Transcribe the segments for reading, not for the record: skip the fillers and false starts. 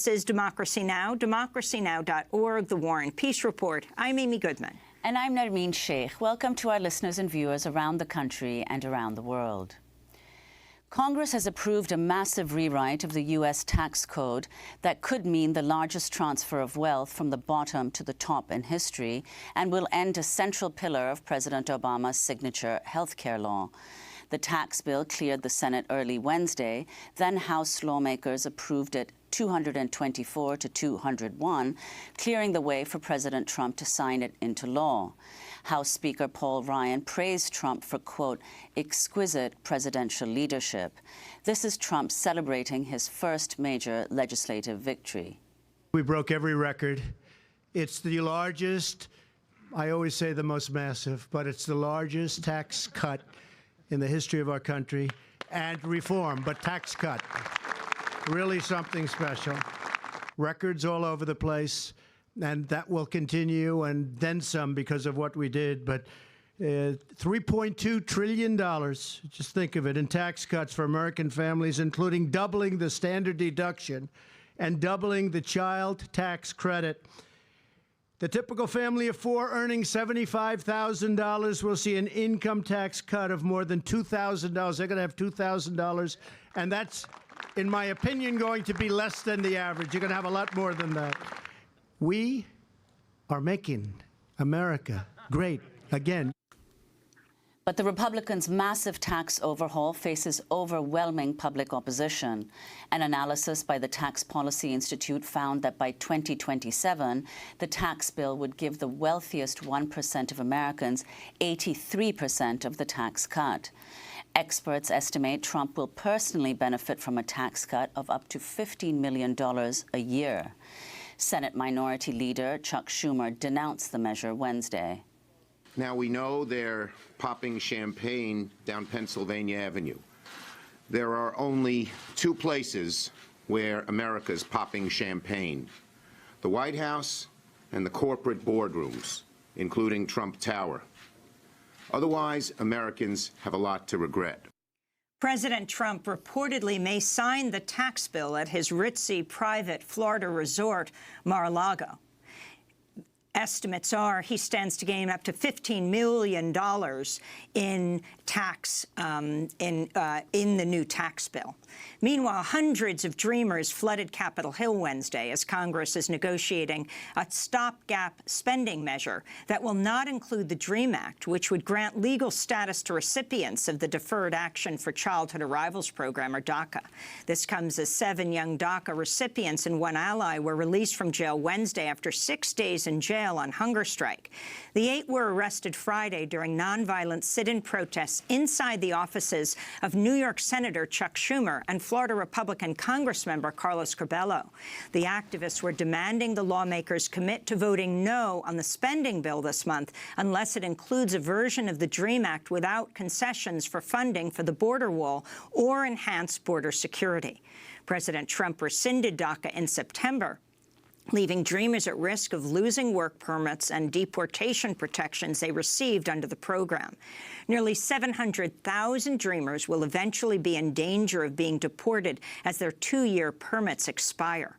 This is Democracy Now!, democracynow.org, The War and Peace Report. I'm Amy Goodman. And I'm Nermeen Sheikh. Welcome to our listeners and viewers around the country and around the world. Congress has approved a massive rewrite of the U.S. tax code that could mean the largest transfer of wealth from the bottom to the top in history and will end a central pillar of President Obama's signature health care law. The tax bill cleared the Senate early Wednesday. Then House lawmakers approved it 224 to 201, clearing the way for President Trump to sign it into law. House Speaker Paul Ryan praised Trump for, quote, exquisite presidential leadership. This is Trump celebrating his first major legislative victory. We broke every record. It's the largest, I always say the most massive, but it's the largest tax cut in the history of our country, and reform, but tax cut. Really something special. Records all over the place, and that will continue, and then some because of what we did. But $3.2 trillion, just think of it, in tax cuts for American families, including doubling the standard deduction and doubling the child tax credit. The typical family of four earning $75,000 will see an income tax cut of more than $2,000. They're going to have $2,000, and that's, in my opinion, going to be less than the average. You're going to have a lot more than that. We are making America great again. But the Republicans' massive tax overhaul faces overwhelming public opposition. An analysis by the Tax Policy Institute found that by 2027, the tax bill would give the wealthiest 1% of Americans 83% of the tax cut. Experts estimate Trump will personally benefit from a tax cut of up to $15 million a year. Senate Minority Leader Chuck Schumer denounced the measure Wednesday. Now, we know they're popping champagne down Pennsylvania Avenue. There are only two places where America's popping champagne: the White House and the corporate boardrooms, including Trump Tower. Otherwise, Americans have a lot to regret. President Trump reportedly may sign the tax bill at his ritzy private Florida resort, Mar-a-lago. Estimates are he stands to gain up to $15 million in tax in the new tax bill. Meanwhile, hundreds of dreamers flooded Capitol Hill Wednesday as Congress is negotiating a stopgap spending measure that will not include the DREAM Act, which would grant legal status to recipients of the Deferred Action for Childhood Arrivals Program, or DACA. This comes as 7 young DACA recipients and one ally were released from jail Wednesday after 6 days in jail on hunger strike. The 8 were arrested Friday during nonviolent sit-in protests inside the offices of New York Senator Chuck Schumer and Florida Republican Congressmember Carlos Curbelo. The activists were demanding the lawmakers commit to voting no on the spending bill this month unless it includes a version of the DREAM Act without concessions for funding for the border wall or enhanced border security. President Trump rescinded DACA in September, leaving dreamers at risk of losing work permits and deportation protections they received under the program. Nearly 700,000 dreamers will eventually be in danger of being deported as their 2-year permits expire.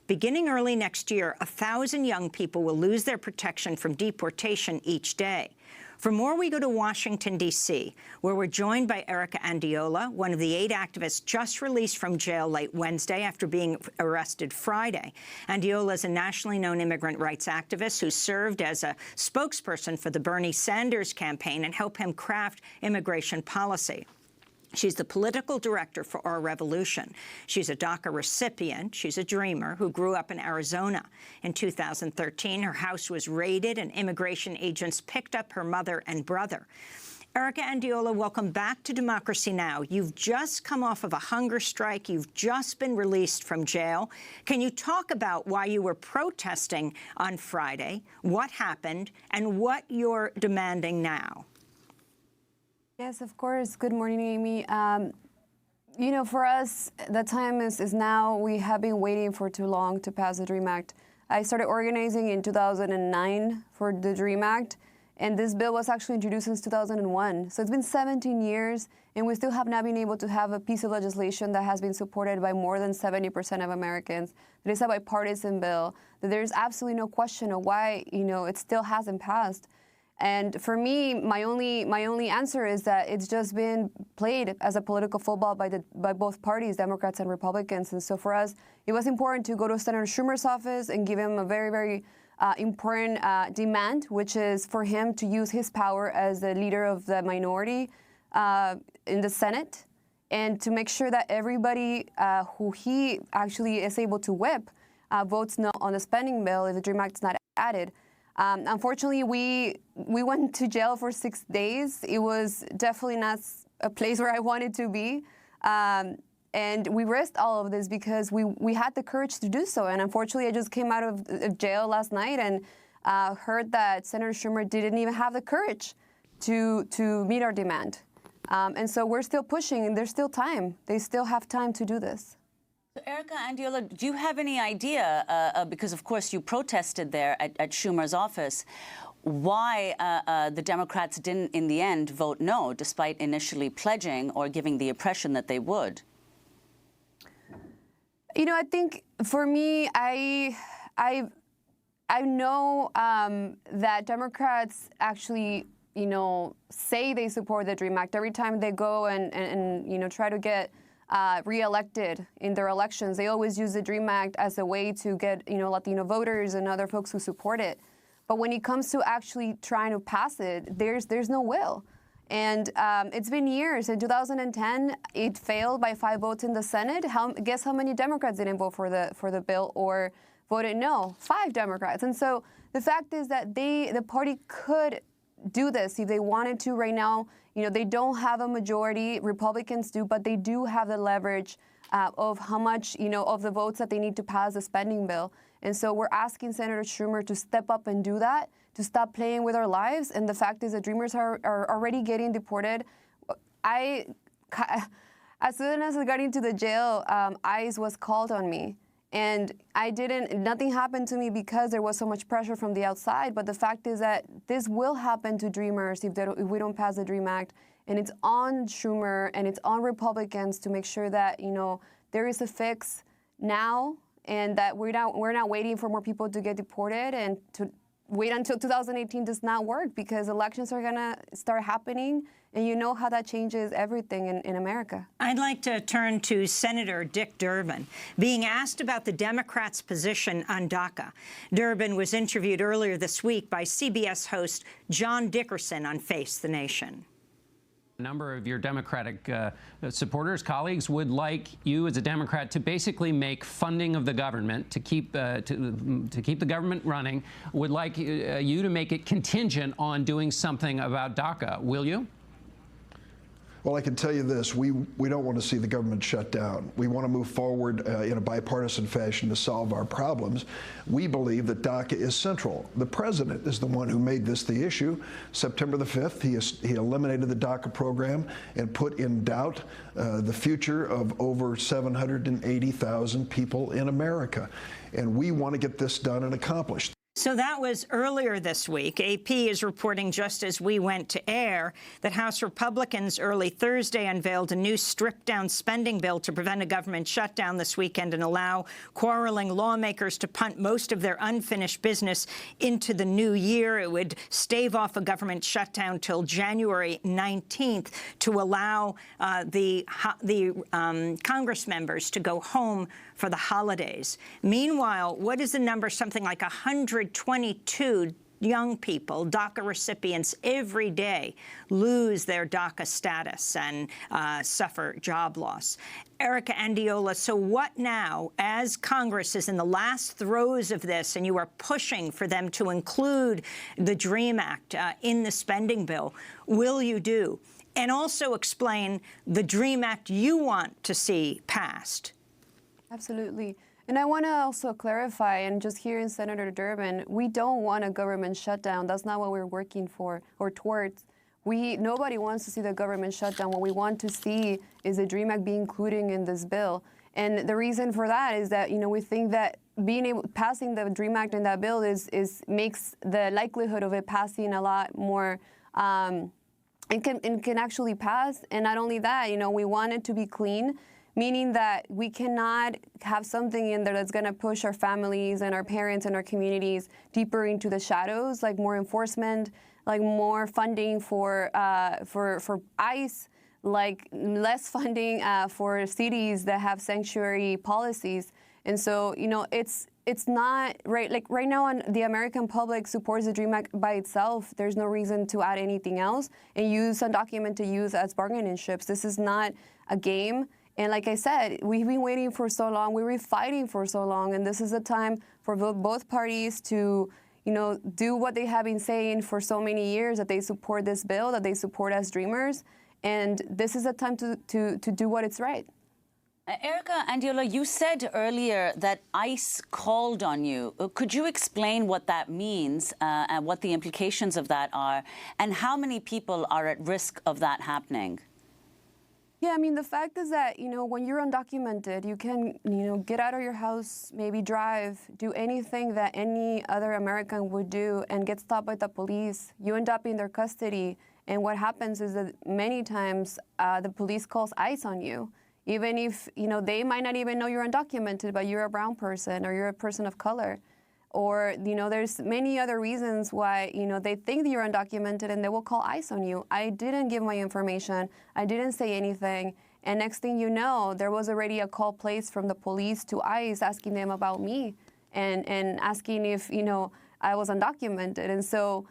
Beginning early next year, 1,000 young people will lose their protection from deportation each day. For more, we go to Washington, D.C., where we're joined by Erica Andiola, one of the 8 activists just released from jail late Wednesday after being arrested Friday. Andiola is a nationally known immigrant rights activist who served as a spokesperson for the Bernie Sanders campaign and helped him craft immigration policy. She's the political director for Our Revolution. She's a DACA recipient. She's a dreamer who grew up in Arizona. In 2013, her house was raided and immigration agents picked up her mother and brother. Erica Andiola, welcome back to Democracy Now! You've just come off of a hunger strike. You've just been released from jail. Can you talk about why you were protesting on Friday, what happened, and what you're demanding now? Yes, of course. Good morning, Amy. You know, for us, the time is now. We have been waiting for too long to pass the DREAM Act. I started organizing in 2009 for the DREAM Act, And this bill was actually introduced since 2001. So it's been 17 years, and we still have not been able to have a piece of legislation that has been supported by more than 70% of Americans. It is a bipartisan bill. That there's absolutely no question of why, it still hasn't passed. And for me, my only answer is that it's just been played as a political football by both parties, Democrats and Republicans. And so for us, it was important to go to Senator Schumer's office and give him a very, very important demand, which is for him to use his power as the leader of the minority in the Senate, and to make sure that everybody who he actually is able to whip votes no on the spending bill if the DREAM Act is not added. Unfortunately, we went to jail for 6 days. It was definitely not a place where I wanted to be. And we risked all of this because we had the courage to do so. And unfortunately, I just came out of jail last night and heard that Senator Schumer didn't even have the courage to meet our demand. And so we're still pushing, and there's still time. They still have time to do this. So Erica Andiola, do you have any idea, because of course you protested there at Schumer's office, why the Democrats didn't in the end vote no, despite initially pledging or giving the impression that they would? I think for me, I know that Democrats actually, say they support the DREAM Act. Every time they go and try to get reelected in their elections, they always use the DREAM Act as a way to get, Latino voters and other folks who support it. But when it comes to actually trying to pass it, there's no will. And it's been years. In 2010, it failed by 5 votes in the Senate. Guess how many Democrats didn't vote for the bill or voted no? 5 Democrats. And so the fact is that the party could do this if they wanted to. Right now, they don't have a majority. Republicans do, but they do have the leverage of how much, of the votes that they need to pass the spending bill. And so we're asking Senator Schumer to step up and do that, to stop playing with our lives. And the fact is that Dreamers are already getting deported. As soon as I got into the jail, ICE was called on me. And nothing happened to me because there was so much pressure from the outside. But the fact is that this will happen to Dreamers if we don't pass the DREAM Act. And it's on Schumer and it's on Republicans to make sure that, there is a fix now, and that we're not waiting for more people to get deported and to wait until 2018 does not work, because elections are going to start happening, and you know how that changes everything in America. I'd like to turn to Senator Dick Durbin. Being asked about the Democrats' position on DACA, Durbin was interviewed earlier this week by CBS host John Dickerson on Face the Nation. A number of your Democratic supporters, colleagues, would like you as a Democrat to basically make funding of the government, to keep the government running, would like you to make it contingent on doing something about DACA. Will you? Well, I can tell you this, we don't want to see the government shut down. We want to move forward in a bipartisan fashion to solve our problems. We believe that DACA is central. The president is the one who made this the issue. September the 5th, he eliminated the DACA program and put in doubt the future of over 780,000 people in America. And we want to get this done and accomplished. So that was earlier this week. AP is reporting, just as we went to air, that House Republicans early Thursday unveiled a new stripped-down spending bill to prevent a government shutdown this weekend and allow quarreling lawmakers to punt most of their unfinished business into the new year. It would stave off a government shutdown till January 19th to allow the Congress members to go home for the holidays. Meanwhile, what is the number? Something like 122 young people, DACA recipients, every day lose their DACA status and suffer job loss. Erica Andiola, so what now, as Congress is in the last throes of this and you are pushing for them to include the DREAM Act in the spending bill, will you do? And also explain the DREAM Act you want to see passed. Absolutely. And I want to also clarify, and just hearing Senator Durbin, we don't want a government shutdown. That's not what we're working for or towards. Nobody wants to see the government shutdown. What we want to see is the DREAM Act be included in this bill. And the reason for that is that, we think that passing the DREAM Act and that bill makes the likelihood of it passing a lot more. It can actually pass, and not only that, we want it to be clean, meaning that we cannot have something in there that's going to push our families and our parents and our communities deeper into the shadows, like more enforcement, like more funding for ICE, like less funding for cities that have sanctuary policies. And so, it's not right. Like right now, the American public supports the DREAM Act by itself. There's no reason to add anything else and use undocumented youth as bargaining chips. This is not a game. And like I said, we've been waiting for so long. We were fighting for so long, and this is a time for both parties to, do what they have been saying for so many years, that they support this bill, that they support us dreamers, and this is a time to do what is right. Erica Andiola, you said earlier that ICE called on you. Could you explain what that means and what the implications of that are, and how many people are at risk of that happening? Yeah, I mean, the fact is that, when you're undocumented, you can, get out of your house, maybe drive, do anything that any other American would do and get stopped by the police. You end up in their custody. And what happens is that many times the police calls ICE on you. Even if, they might not even know you're undocumented, but you're a brown person or you're a person of color. Or, there's many other reasons why, they think that you're undocumented and they will call ICE on you. I didn't give my information. I didn't say anything. And next thing you know, there was already a call placed from the police to ICE asking them about me and asking if, I was undocumented. And so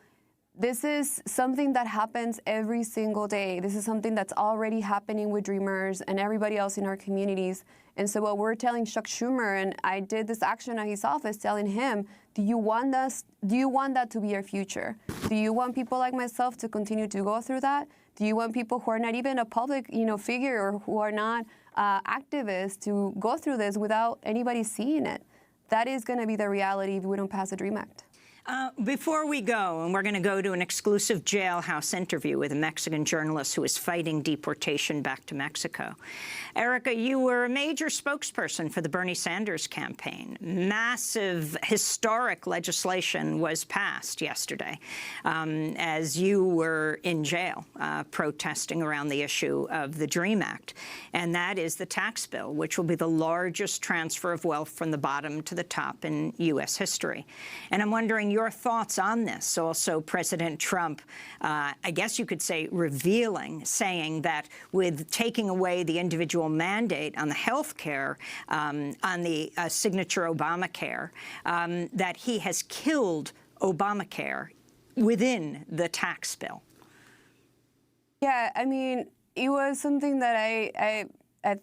this is something that happens every single day. This is something that's already happening with Dreamers and everybody else in our communities. And so what we're telling Chuck Schumer, and I did this action at his office telling him, do you want that to be your future? Do you want people like myself to continue to go through that? Do you want people who are not even a public, figure or who are not activists to go through this without anybody seeing it? That is going to be the reality if we don't pass the DREAM Act. Before we go, and we're going to go to an exclusive jailhouse interview with a Mexican journalist who is fighting deportation back to Mexico. Erica, you were a major spokesperson for the Bernie Sanders campaign. Massive, historic legislation was passed yesterday as you were in jail protesting around the issue of the DREAM Act, and that is the tax bill, which will be the largest transfer of wealth from the bottom to the top in U.S. history. And I'm wondering your thoughts on this. Also, President Trump, I guess you could say, saying that with taking away the individual mandate on the health care, on the signature Obamacare, that he has killed Obamacare within the tax bill. Yeah, I mean, it was something that I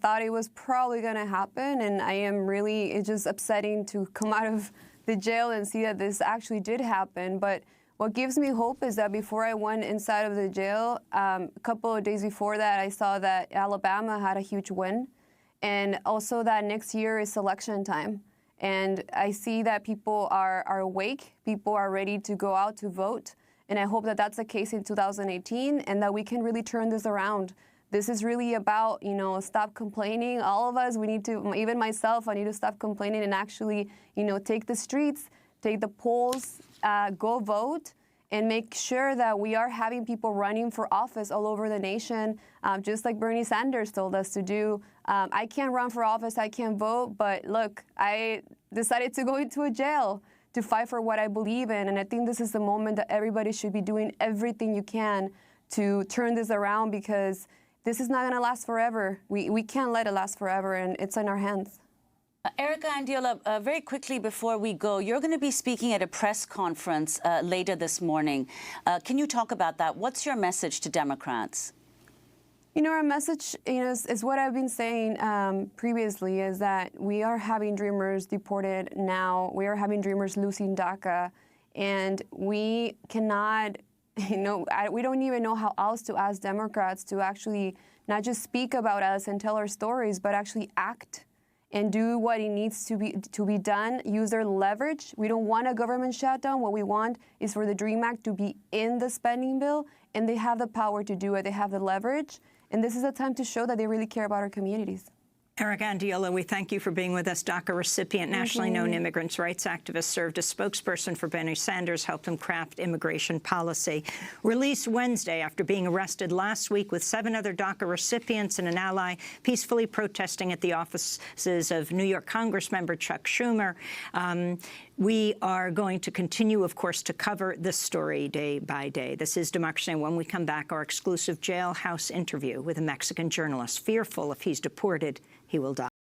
thought it was probably going to happen, and it's just upsetting to come out of the jail and see that this actually did happen. But what gives me hope is that before I went inside of the jail, a couple of days before that, I saw that Alabama had a huge win, and also that next year is election time. And I see that people are awake, people are ready to go out to vote, and I hope that that's the case in 2018 and that we can really turn this around. This is really about, stop complaining. All of us, we need to, even myself, I need to stop complaining and actually, take the streets, take the polls, go vote, and make sure that we are having people running for office all over the nation, just like Bernie Sanders told us to do. I can't run for office, I can't vote, but look, I decided to go into a jail to fight for what I believe in, and I think this is the moment that everybody should be doing everything you can to turn this around, because this is not going to last forever. We can't let it last forever, and it's in our hands. Erica Andiola, very quickly before we go, you're going to be speaking at a press conference later this morning. Can you talk about that? What's your message to Democrats? Our message is what I've been saying previously, is that we are having dreamers deported now. We are having dreamers losing DACA, and we cannot... we don't even know how else to ask Democrats to actually not just speak about us and tell our stories, but actually act and do what it needs to be done, use their leverage. We don't want a government shutdown. What we want is for the DREAM Act to be in the spending bill, and they have the power to do it. They have the leverage, and this is a time to show that they really care about our communities. Eric Andiola, we thank you for being with us. DACA recipient, nationally known immigrants' rights activist, served as spokesperson for Bernie Sanders, helped him craft immigration policy. Released Wednesday after being arrested last week with 7 other DACA recipients and an ally peacefully protesting at the offices of New York Congressmember Chuck Schumer. We are going to continue, of course, to cover this story day by day. This is Democracy. And when we come back, our exclusive jailhouse interview with a Mexican journalist, fearful if he's deported, he will die.